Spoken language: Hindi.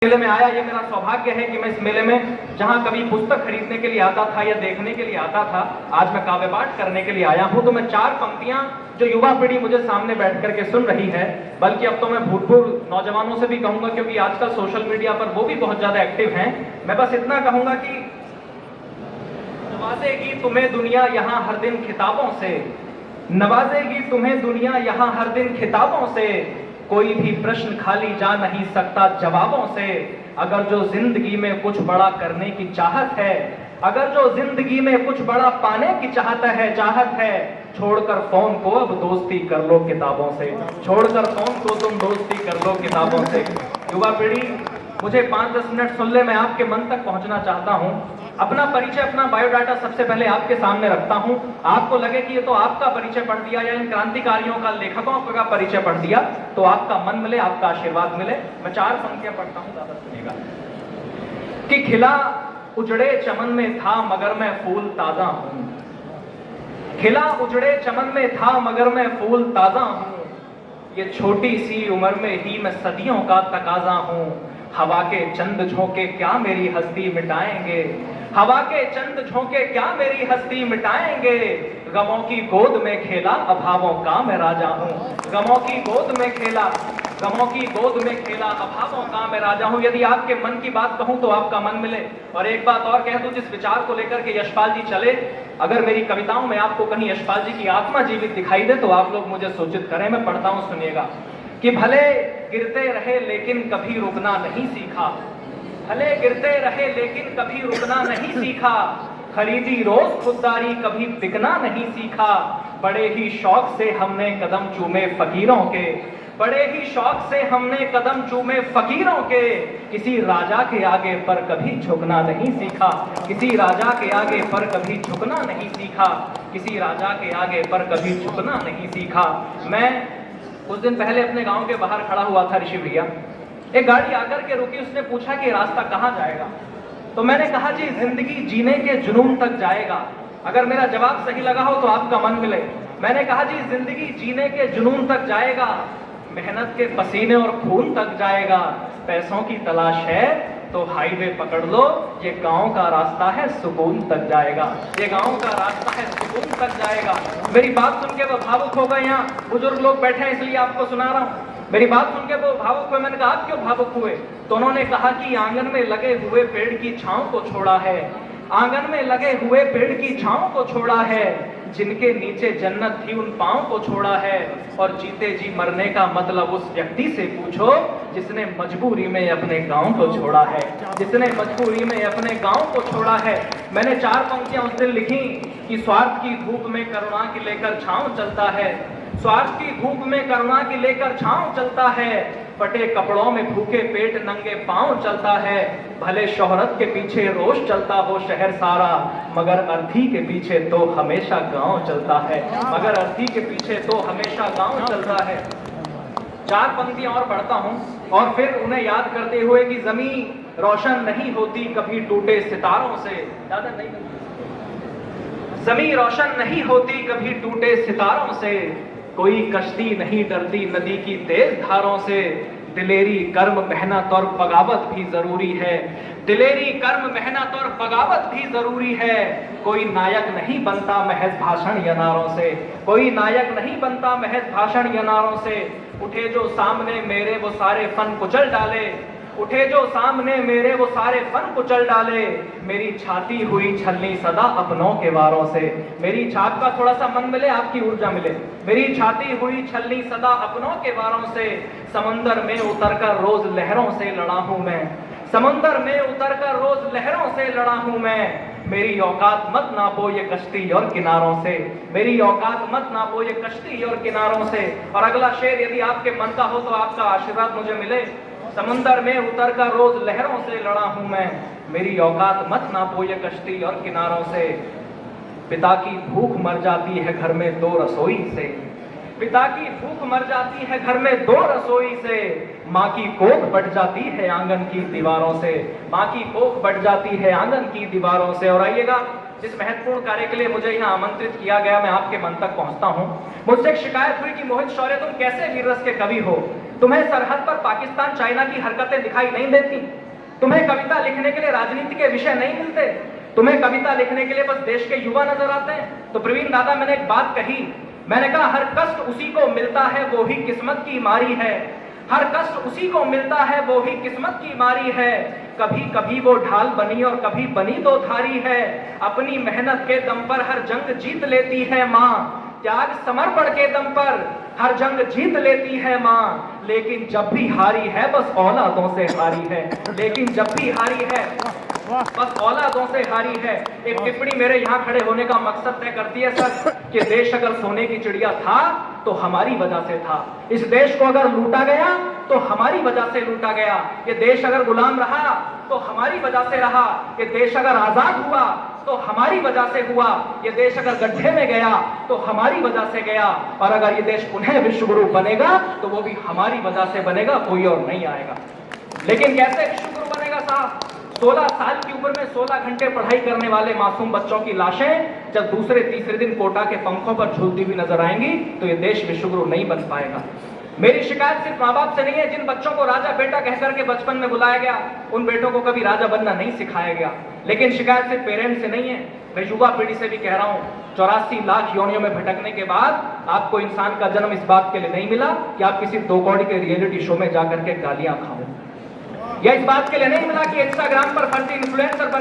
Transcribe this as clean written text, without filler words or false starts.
मेले में आया, ये मेरा सौभाग्य है कि मैं इस मेले में जहां कभी पुस्तक खरीदने के लिए आता था या देखने के लिए आता था, आज मैं काव्य पाठ करने के लिए आया हूं। तो मैं चार पंक्तियां जो युवा पीढ़ी मुझे सामने बैठ करके सुन रही है, बल्कि अब तो मैं भूतपूर्व नौजवानों से भी कहूंगा, क्योंकि आजकल सोशल मीडिया पर वो भी बहुत ज्यादा एक्टिव हैं। मैं बस इतना कहूंगा कि नवाजेगी तुम्हें दुनिया यहाँ हर दिन खिताबों से, नवाजेगी तुम्हें दुनिया यहाँ हर दिन खिताबों से, कोई भी प्रश्न खाली जा नहीं सकता जवाबों से। अगर जो जिंदगी में कुछ बड़ा करने की चाहत है, अगर जो जिंदगी में कुछ बड़ा पाने की चाहत है, छोड़कर फोन को अब दोस्ती कर लो किताबों से, छोड़कर फोन को तुम दोस्ती कर लो किताबों से। युवा पीढ़ी, मुझे 5-10 मिनट सुन ले, मैं आपके मन तक पहुंचना चाहता हूं। अपना परिचय, अपना बायोडाटा सबसे पहले आपके सामने रखता हूं। आपको लगे कि ये तो आपका परिचय पढ़ दिया या इन क्रांतिकारियों का, लेखकों का परिचय पढ़ दिया, तो आपका मन मिले, आपका आशीर्वाद मिले। मैं 4 पंक्तियां पढ़ता हूं, ज्यादा सुनिएगा। कि खिला उजड़े चमन में था मगर मैं फूल ताजा हूं, खिला उजड़े चमन में था मगर मैं फूल ताजा हूं, ये छोटी सी उम्र में ही मैं सदियों का तकाजा हूं। हवा के चंद झोंके क्या मेरी हस्ती मिटाएंगे, हवा के चंद झोंके क्या मेरी हस्ती मिटाएंगे। गमों की गोद में खेला अभावों का मैं राजा हूँ, गमों की गोद में खेला, गमों की गोद में खेला अभावों का मैं राजा हूँ। यदि आपके मन की बात कहूँ तो आपका मन मिले। और एक बात और कह दूं, जिस विचार को लेकर के यशपाल जी चले, अगर मेरी कविताओं में आपको कहीं यशपाल जी की आत्मा जीवित दिखाई दे तो आप लोग मुझे सूचित करें। मैं पढ़ता हूँ, सुनिएगा। कि भले गिरते रहे लेकिन कभी रुकना नहीं सीखा, भले गिरते रहे लेकिन कभी रुकना नहीं सीखा, खरीदी रोज खुददारी कभी बिकना नहीं सीखा। बड़े ही शौक से हमने कदम चूमे फकीरों के, बड़े ही शौक से हमने कदम चूमे फकीरों के, किसी राजा के आगे पर कभी झुकना नहीं सीखा, किसी राजा के आगे पर कभी झुकना नहीं सीखा, किसी राजा के आगे पर कभी झुकना नहीं सीखा। मैं कुछ दिन पहले अपने गांव के बाहर खड़ा हुआ था ऋषि भैया, एक गाड़ी आकर के रुकी, उसने पूछा कि रास्ता कहाँ जाएगा। तो मैंने कहा जी जिंदगी जीने के जुनून तक जाएगा। अगर मेरा जवाब सही लगा हो तो आपका मन मिले। मैंने कहा जी जिंदगी जीने के जुनून तक जाएगा, मेहनत के पसीने और खून तक जाएगा। पैसों की तलाश है तो हाईवे पकड़ लो, ये गांव का रास्ता है सुकून तक जाएगा, ये गांव का रास्ता है सुकून तक जाएगा। मेरी बात सुन के वो भावुक हो गए। यहाँ बुजुर्ग लोग बैठे हैं इसलिए आपको सुना रहा हूँ। मेरी बात सुन के वो भावुक हुए। मैंने कहा आप क्यों भावुक हुए? तो उन्होंने कहा कि आंगन में लगे हुए पेड़ की छांव को छोड़ा है, आंगन में लगे हुए पेड़ की छांव को छोड़ा है, जिनके नीचे जन्नत थी उन पांव को छोड़ा है। और जीते जी मरने का मतलब उस व्यक्ति से पूछो जिसने मजबूरी में अपने गांव को छोड़ा है, जिसने मजबूरी में अपने गांव को छोड़ा है। मैंने 4 पंक्तियां उस दिन लिखी कि स्वार्थ की धूप में करुणा की लेकर छांव चलता है, स्वार्थ की धूप में करुणा की लेकर छांव चलता है, फटे कपड़ों में भूखे पेट नंगे पांव चलता है। भले शोहरत के पीछे रोष चलता हो शहर सारा, मगर अर्थी के पीछे तो हमेशा गांव चलता है, मगर अर्थी के पीछे तो हमेशा गांव चलता है। 4 पंक्तियां और पढ़ता हूं और फिर उन्हें याद करते हुए कि जमीन रोशन नहीं होती कभी टूटे सितारों से, ज्यादा नहीं, जमीन रोशन नहीं होती कभी टूटे सितारों से, कोई कश्ती नहीं डरती नदी की तेज धारों से। दिलेरी कर्म मेहनत और बगावत भी जरूरी है, दिलेरी कर्म मेहनत और बगावत भी जरूरी है। कोई नायक नहीं बनता महज भाषण या नारों से, कोई नायक नहीं बनता महज भाषण या नारों से। उठे जो सामने मेरे वो सारे फन कुचल डाले, उठे जो सामने मेरे वो सारे फन कुचल डाले। मेरी छाती हुई छलनी सदा अपनों के वारों से, मेरी छात का थोड़ा सा मन मिले, आपकी ऊर्जा मिले। मेरी छाती हुई छलनी सदा अपनों के वारों से, समंदर में उतरकर रोज लहरों से लड़ा हूं मैं, समंदर में उतरकर रोज लहरों से लड़ा हूं मैं। मेरी औकात मत नापो ये कश्ती और किनारों से, मेरी औकात मत नापो ये कश्ती और किनारों से। और अगला शेर यदि आपके मन का हो तो आपका आशीर्वाद मुझे मिले। समंदर में उतरकर रोज लहरों से लड़ा हूं मैं, मेरी औकात मत नापो ये कश्ती और किनारों से। पिता की भूख मर जाती है घर में 2 रसोई से, पिता की भूख मर जाती है घर में 2 रसोई से। माँ की कोख बढ़ जाती है आंगन की दीवारों से, माँ की कोख बढ़ जाती है आंगन की दीवारों से। और आइएगा, जिस महत्वपूर्ण कार्य के लिए मुझे यहाँ आमंत्रित किया गया, मैं आपके मन तक पहुँचता हूँ। मुझसे एक शिकायत हुई कि मोहित शौर्य तुम कैसे वीर रस के कवि हो। तुम्हें सरहद पर पाकिस्तान चाइना की हरकतें दिखाई नहीं देती? तुम्हें कविता लिखने के लिए राजनीति के विषय नहीं मिलते? तुम्हें कविता लिखने के लिए बस देश के युवा नजर आते हैं? तो प्रवीण दादा, मैंने एक बात कही, मैंने कहा हर कष्ट उसी को मिलता है वो ही किस्मत की मारी है। हर कष्ट उसी को मिलता है वो ही किस्मत की मारी है। कभी कभी वो ढाल बनी और कभी बनी दो धारी है। अपनी मेहनत के दम पर हर जंग जीत लेती है माँ। त्याग समर्पण के दम पर हर जंग जीत लेती है माँ। लेकिन जब भी हारी है बस औलादों से हारी है। लेकिन जब भी हारी है बस औलादों से हारी है। एक टिप्पणी मेरे यहाँ खड़े होने का मकसद तय करती है सर, कि देश अगर सोने की चिड़िया था तो हमारी वजह से था। इस देश को अगर लूटा गया तो हमारी वजह से लूटा गया। ये देश अगर गुलाम रहा तो हमारी वजह से रहा। ये देश अगर आजाद हुआ तो हमारी वजह से हुआ। ये देश अगर गड्ढे में गया तो हमारी वजह से गया। और अगर ये देश पुनः विश्व गुरु बनेगा तो वो भी हमारी वजह से बनेगा, कोई और नहीं आएगा। लेकिन कैसे विश्व गुरु बनेगा साहब? 16 साल की उम्र में 16 घंटे पढ़ाई करने वाले मासूम बच्चों की लाशें जब दूसरे तीसरे दिन कोटा के पंखों पर झूलती हुई नजर आएंगी तो ये देश विश्वगुरु नहीं बन पाएगा। मेरी शिकायत सिर्फ माँ बाप से नहीं है। जिन बच्चों को राजा बेटा कहकर के बचपन में बुलाया गया, उन बेटों को कभी राजा बनना नहीं सिखाया गया। लेकिन शिकायत सिर्फ पेरेंट्स से नहीं है, मैं युवा पीढ़ी से भी कह रहा हूँ। 84 लाख योनियों में भटकने के बाद आपको इंसान का जन्म इस बात के लिए नहीं मिला कि आप किसी 2 कौड़ी के रियलिटी शो में जाकर के गालियां खाओ, या इस बात के लिए नहीं मिला कि इंस्टाग्राम पर फर्जी इन्फ्लुएंसर बन